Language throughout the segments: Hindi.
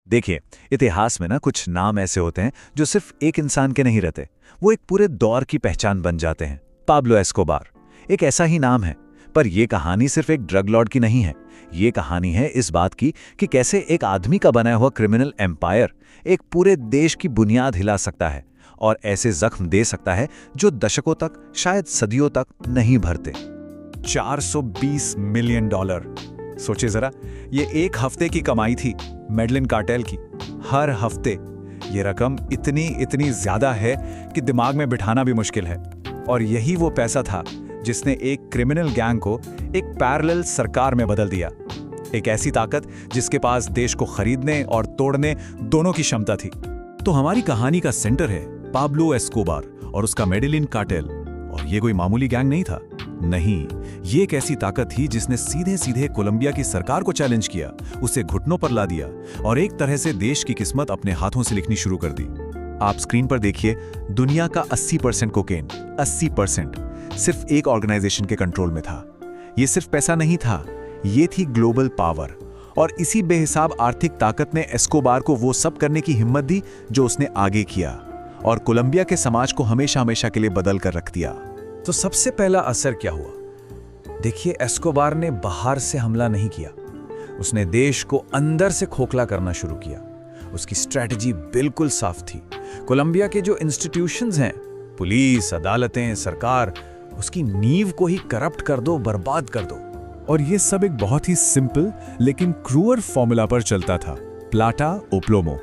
देखिए, इतिहास में ना कुछ नाम ऐसे होते हैं जो सिर्फ एक इंसान के नहीं रहते, वो एक पूरे दौर की पहचान बन जाते हैं। पाब्लो एस्कोबार एक ऐसा ही नाम है, पर यह कहानी सिर्फ एक ड्रग लॉर्ड की नहीं है। ये कहानी है इस बात की कि कैसे एक आदमी का बनाया हुआ क्रिमिनल एम्पायर एक पूरे देश की बुनियाद हिला सकता है और ऐसे जख्म दे सकता है जो दशकों तक, शायद सदियों तक नहीं भरते। 420 मिलियन डॉलर, सोचे जरा, ये एक हफ्ते की कमाई थी मेडलिन कार्टेल की। हर हफ्ते ये रकम इतनी ज्यादा है कि दिमाग में बिठाना भी मुश्किल है। और यही वो पैसा था जिसने एक क्रिमिनल गैंग को एक पैरेलल सरकार में बदल दिया। एक ऐसी ताकत जिसके पास देश को खरीदने और तोड़ने दोनों की क्षमता थी। तो हमारी कहानी का सेंटर है पाब्लो एस्कोबार और उसका मेडलिन कार्टेल। और ये कोई मामूली गैंग नहीं था, नहीं, ये एक ऐसी ताकत थी जिसने सीधे सीधे कोलंबिया की सरकार को चैलेंज किया, उसे घुटनों पर ला दिया और एक तरह से देश की किस्मत अपने हाथों से लिखनी शुरू कर दी। आप स्क्रीन पर देखिए, दुनिया का 80% कोकेन, 80% सिर्फ एक ऑर्गेनाइजेशन के कंट्रोल में था। ये सिर्फ पैसा नहीं था, ये थी ग्लोबल पावर। और इसी बेहिसाब आर्थिक ताकत ने एस्कोबार को वो सब करने की हिम्मत दी जो उसने आगे किया और कोलंबिया के समाज को हमेशा हमेशा के लिए बदल कर रख दिया। तो सबसे पहला असर क्या हुआ? देखिए, एस्कोबार ने बाहर से हमला नहीं किया, उसने देश को अंदर से खोखला करना शुरू किया। उसकी स्ट्रैटेजी बिल्कुल साफ थी। कोलंबिया के जो इंस्टीट्यूशंस हैं, पुलिस, अदालतें, सरकार, उसकी नींव को ही करप्ट कर दो, बर्बाद कर दो। और ये सब एक बहुत ही सिंपल लेकिन क्रूअर फॉर्मूला पर चलता था, प्लाटा ओ प्लोमो।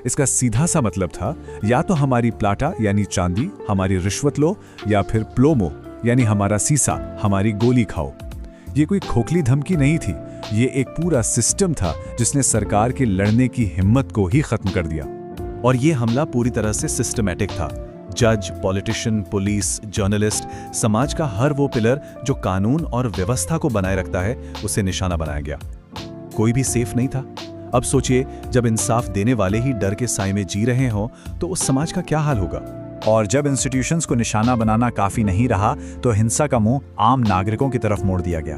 इसका सीधा सा मतलब था, या तो हमारी प्लाटा यानी चांदी, हमारी रिश्वत लो, या फिर प्लोमो यानी हमारा सीसा, हमारी गोली खाओ। ये कोई खोखली धमकी नहीं थी, ये एक पूरा सिस्टम था जिसने सरकार के लड़ने की हिम्मत को ही खत्म कर दिया। और ये हमला पूरी तरह से सिस्टमैटिक था। जज, पॉलिटिशियन, पुलिस, जर्नलिस्ट, समाज का हर वो पिलर जो कानून और व्यवस्था को बनाए रखता है, उसे निशाना बनाया गया। कोई भी सेफ नहीं था। अब सोचिए, जब इंसाफ देने वाले ही डर के साए में जी रहे हों, तो उस समाज का क्या हाल होगा? और जब इंस्टीट्यूशंस को निशाना बनाना काफी नहीं रहा, तो हिंसा का मुंह आम नागरिकों की तरफ मोड़ दिया गया।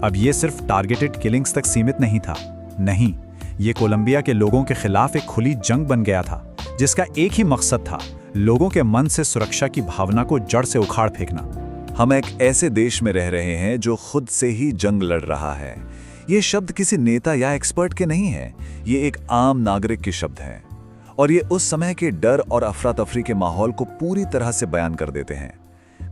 अब ये सिर्फ टारगेटेड किलिंग्स तक सीमित नहीं था, नहीं, ये कोलंबिया के लोगों के खिलाफ एक खुली जंग बन गया था, जिसका एक ही मकसद था, लोगों के मन से सुरक्षा की भावना को जड़ से उखाड़ फेंकना। हम एक ऐसे देश में रह रहे हैं जो खुद से ही जंग लड़ रहा है। ये शब्द किसी नेता या एक्सपर्ट के नहीं है, ये एक आम नागरिक के शब्द हैं। और ये उस समय के डर और अफरा तफरी के माहौल को पूरी तरह से बयान कर देते हैं।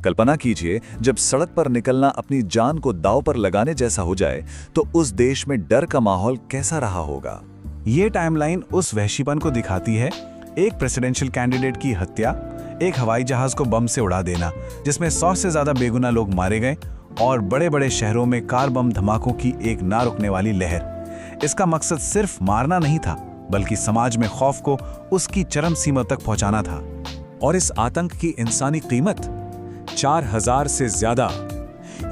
कल्पना कीजिए, जब सड़क पर निकलना अपनी जान को दांव पर लगाने जैसा हो जाए, तो उस देश में डर का माहौल कैसा रहा होगा। ये टाइमलाइन उस वहशीपन को दिखाती है, एक प्रेसिडेंशियल कैंडिडेट की हत्या, एक हवाई जहाज को बम से उड़ा देना जिसमें 100 से ज्यादा बेगुनाह लोग मारे गए, और बड़े बड़े शहरों में कार बम धमाकों की एक ना रुकने वाली लहर। इसका मकसद सिर्फ मारना नहीं था, बल्कि समाज में खौफ को उसकी चरम सीमा तक पहुंचाना था। और इस आतंक की इंसानी कीमत 4000 से ज्यादा।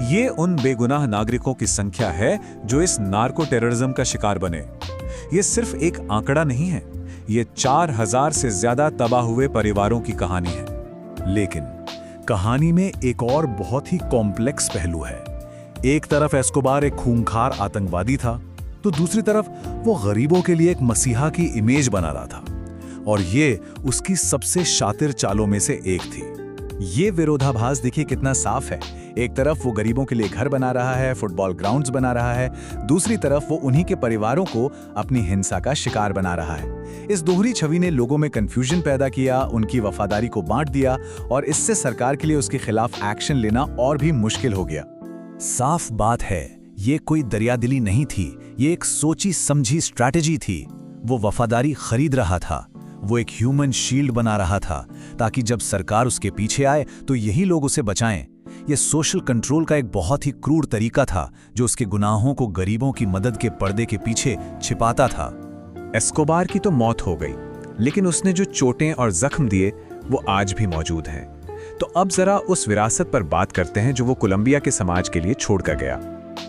ये उन बेगुनाह नागरिकों की संख्या है जो इस नार्को टेररिज्म का शिकार बने। ये सिर्फ एक आंकड़ा नहीं है, ये 4000 से ज्यादा तबाह हुए परिवारों की कहानी है। लेकिन कहानी में एक और बहुत ही कॉम्प्लेक्स पहलू है। एक तरफ एस्कोबार एक खूंखार आतंकवादी था, तो दूसरी तरफ वो गरीबों के लिए एक मसीहा की इमेज बना रहा था, और ये उसकी सबसे शातिर चालों में से एक थी। ये विरोधाभास देखिए कितना साफ है। एक तरफ वो गरीबों के लिए घर बना रहा है, फुटबॉल ग्राउंड्स बना रहा है, दूसरी तरफ वो उन्हीं के परिवारों को अपनी हिंसा का शिकार बना रहा है। इस दोहरी छवि ने लोगों में कंफ्यूजन पैदा किया, उनकी वफादारी को बांट दिया, और इससे सरकार के लिए उसके खिलाफ एक्शन लेना और भी मुश्किल हो गया। साफ बात है, ये कोई दरियादिली नहीं थी, ये एक सोची समझी स्ट्रैटेजी थी। वो वफादारी खरीद रहा था, वो एक ह्यूमन शील्ड बना रहा था, ताकि जब सरकार उसके पीछे आए तो यही लोग उसे बचाएं। ये सोशल कंट्रोल का एक बहुत ही क्रूर तरीका था, जो उसके गुनाहों को गरीबों की मदद के पर्दे के पीछे छिपाता था। एस्कोबार की तो मौत हो गई, लेकिन उसने जो चोटें और जख्म दिए वो आज भी मौजूद हैं। तो अब जरा उस विरासत पर बात करते हैं जो वो कोलंबिया के समाज के लिए छोड़कर गया।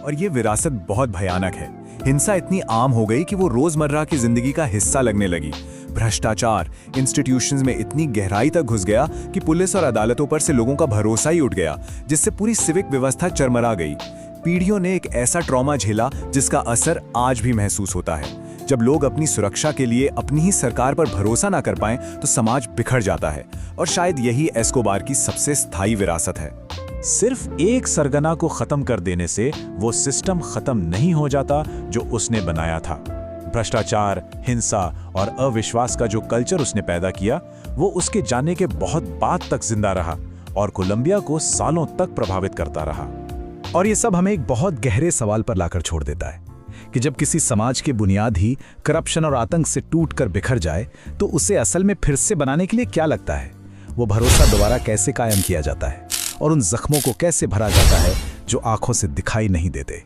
और ये विरासत बहुत भयानक है। हिंसा इतनी आम हो गई कि वो रोजमर्रा की जिंदगी का हिस्सा लगने लगी। भ्रष्टाचार इंस्टीट्यूशंस में इतनी गहराई तक घुस गया कि पुलिस और अदालतों पर से लोगों का भरोसा ही उठ गया, जिससे पूरी सिविक व्यवस्था चरमरा गई। पीढ़ियों ने एक ऐसा ट्रॉमा झेला जिसका असर आज भी महसूस होता है। जब लोग अपनी सुरक्षा के लिए अपनी ही सरकार पर भरोसा ना कर पाएं तो समाज बिखर जाता है और शायद यही एस्कोबार की सबसे स्थायी विरासत है। सिर्फ एक सरगना को खत्म कर देने से वो सिस्टम खत्म नहीं हो जाता जो उसने बनाया था। भ्रष्टाचार, हिंसा और अविश्वास का जो कल्चर उसने पैदा किया वो उसके जाने के बहुत बाद तक जिंदा रहा और कोलंबिया को सालों तक प्रभावित करता रहा। और ये सब हमें एक बहुत गहरे सवाल पर लाकर छोड़ देता है कि जब किसी समाज की बुनियाद ही करप्शन और आतंक से टूटकर बिखर जाए तो उसे असल में फिर से बनाने के लिए क्या लगता है? वो भरोसा दोबारा कैसे कायम किया जाता है और उन जख्मों को कैसे भरा जाता है जो आंखों से दिखाई नहीं देते?